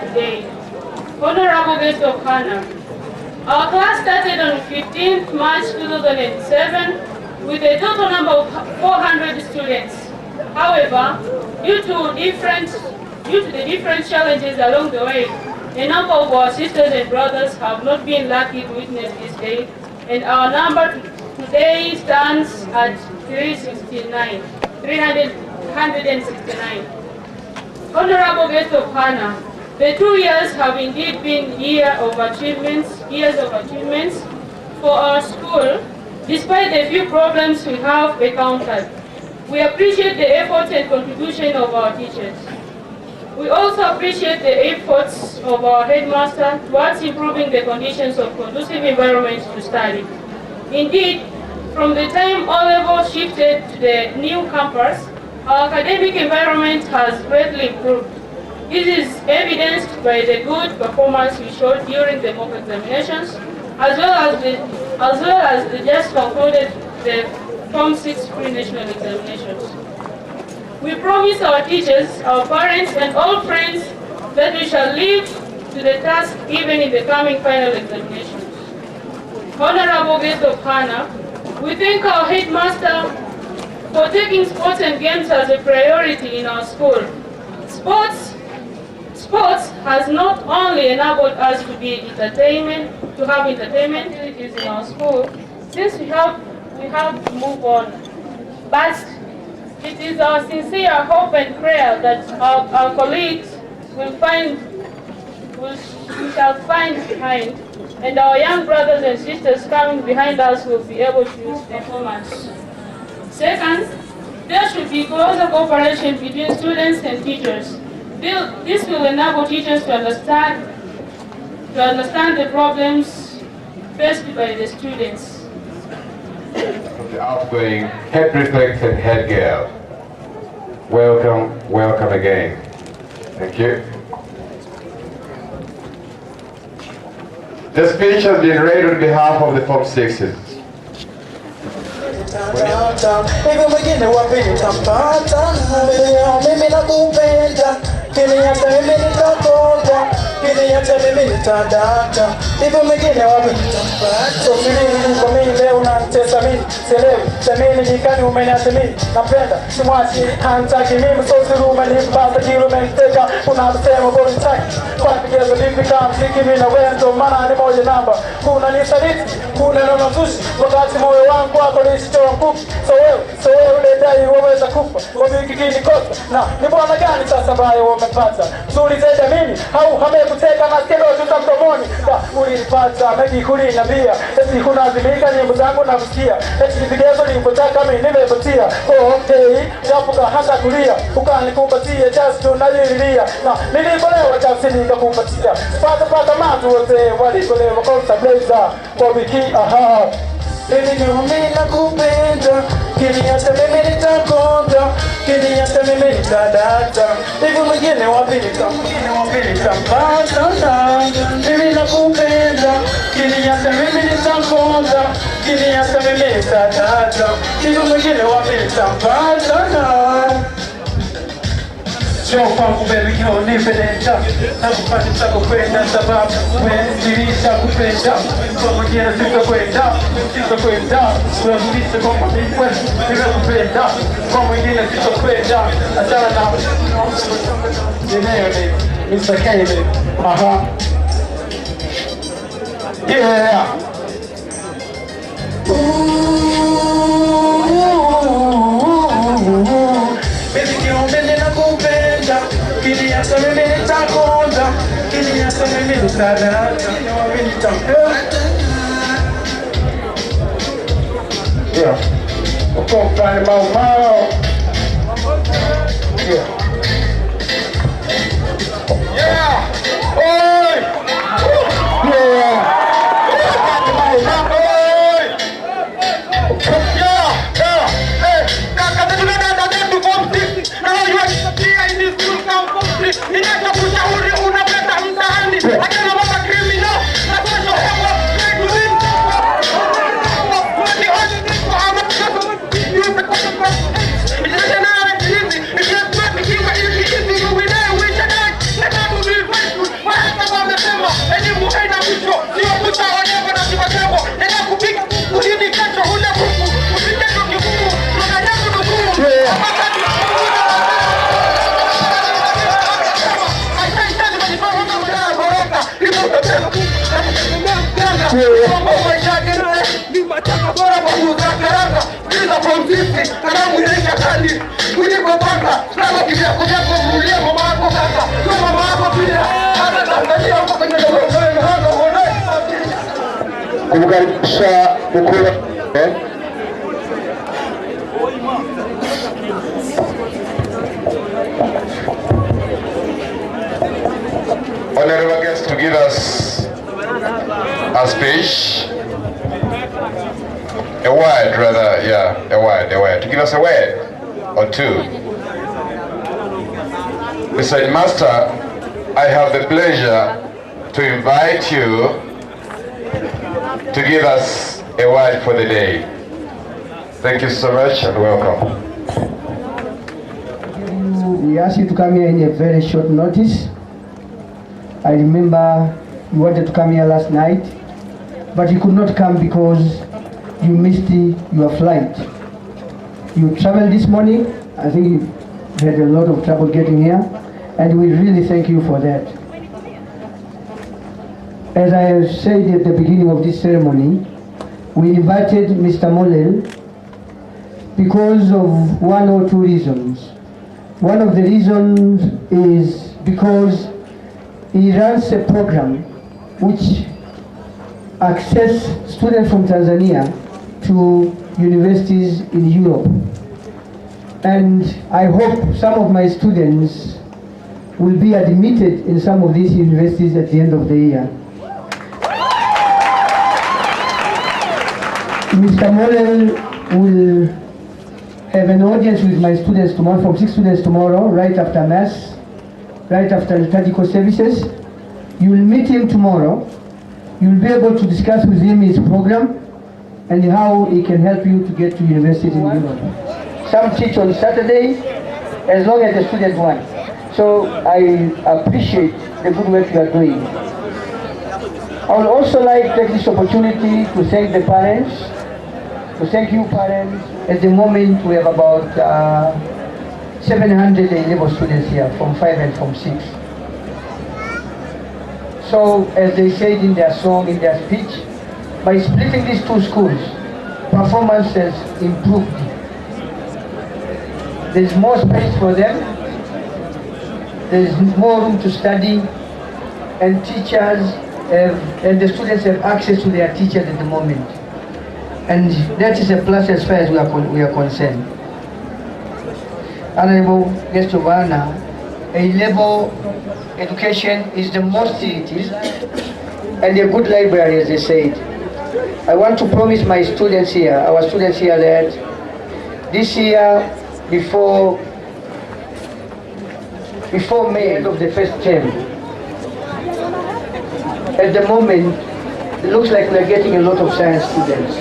today. Honorable Guest of Honor, our class started on 15th March 2007 with a total number of 400 students. However, due to the different challenges along the way, a number of our sisters and brothers have not been lucky to witness this day, and our number today stands at 369. Honorable Guest of Honor, the 2 years have indeed been years of achievements for our school, despite the few problems we have encountered. We appreciate the efforts and contribution of our teachers. We also appreciate the efforts of our headmaster towards improving the conditions of conducive environments to study. Indeed, from the time O-Level shifted to the new campus, our academic environment has greatly improved. This is evidenced by the good performance we showed during the mock examinations, as well as the just concluded the Form 6 pre-national examinations. We promise our teachers, our parents, and all friends that we shall live to the task even in the coming final examinations. Honorable Guest of Honor, we thank our headmaster for taking sports and games as a priority in our school. Sports has not only enabled us to have entertainment activities in our school, since we have to move on. But it is our sincere hope and prayer that our colleagues we shall find behind, and our young brothers and sisters coming behind us will be able to use performance. Second, there should be closer cooperation between students and teachers. This will enable teachers to understand the problems faced by the students. The outgoing head prefect and head girl. Welcome again. Thank you. The speech has been read on behalf of the Form 6s. Hivyo mwingine wapita Somilini kwa mimi leo unanitesa mimi Selewi, semini jikani umeniacha mimi Napenda, simwachi, hantaki mimi Sosi rume nipasa kilu meniteka Unamsema bori taki Kwa kigezo nipika mziki mimi na wento Mana ni moja namba Kuna nisaliti, kuna nona sushi Wakati moyo wangu wako nisichowa mkuki So wewe uledai waweza kufa Wabiki kini kosa Na ni bwana gani sasa bayo wamepata Zuri zeda mimi Hau hamekuteka na skelo tuta mdomoni Ulipata mengi kulinambia eti kunazimika nyimbo zangu na kusikia eti vigezo nilipotaka mimi nimepatia okay japoka hata kulia ukanikumbatia just tunalililia na nilipolewa just nikakupatia pata matu wote walipolewa kwa blazer kwa wiki mimi nakupenda kiniacha mimi nitakonda kiniacha mimi nitadata hivyo mwingine wapili tampata mimi nakupenda kiniacha mimi nitakonda kiniacha mimi nitadata hivyo mwingine wapili tampata Show kwangu baby yo nipeleka Nakupati chako kwenda sababu Wenziliisha kupenda Kwa mwingine sitakwenda Kuyavulisha kwa mwingine Nimekupenda Kwa mwingine sitakwenda Achana na Jeneo ni Mr. Kane Aha Yeah Kiniacha mimi nitakonda Kiniacha mimi nitadata Mimi nitampenda Yeah Uko mfani mau Yeah Yeah Oi Yeah Ninachokushauri unapenda mtaani Hakuna baba criminal Nakuwa hewa It's kumkaribisha mkuu honorable guest to give us a speech, a word rather, yeah, a word, to give us a word or two. Mr. Master, I have the pleasure to invite you to give us a word for the day. Thank you so much and welcome. We asked you to come here in a very short notice. I remember you wanted to come here last night, but you could not come because you missed your flight. You traveled this morning. I think you had a lot of trouble getting here, and we really thank you for that. As I said at the beginning of this ceremony, we invited Mr. Molel because of one or two reasons. One of the reasons is because he runs a program which access students from Tanzania to universities in Europe. And I hope some of my students will be admitted in some of these universities at the end of the year. Mr. Molel will have an audience with my students tomorrow, from 6 students tomorrow, right after Mass, right after liturgical services. You will meet him tomorrow. You will be able to discuss with him his program and how he can help you to get to university in Europe. Some teach on Saturday, as long as the students want. So I appreciate the good work you are doing. I would also like to take this opportunity to thank the parents, to thank you parents. At the moment we have about 711 students here, from 5 and from 6. So as they said in their song, in their speech, by splitting these two schools, performance has improved. There's more space for them, there's more room to study, and teachers and the students have access to their teachers at the moment. And that is a plus as far as we are concerned. Honorable Guest of Honor, A-level education is the most it is, and a good library, as they said. I want to promise my students here, our students here, that this year, before May, end of the first term, at the moment, it looks like we are getting a lot of science students.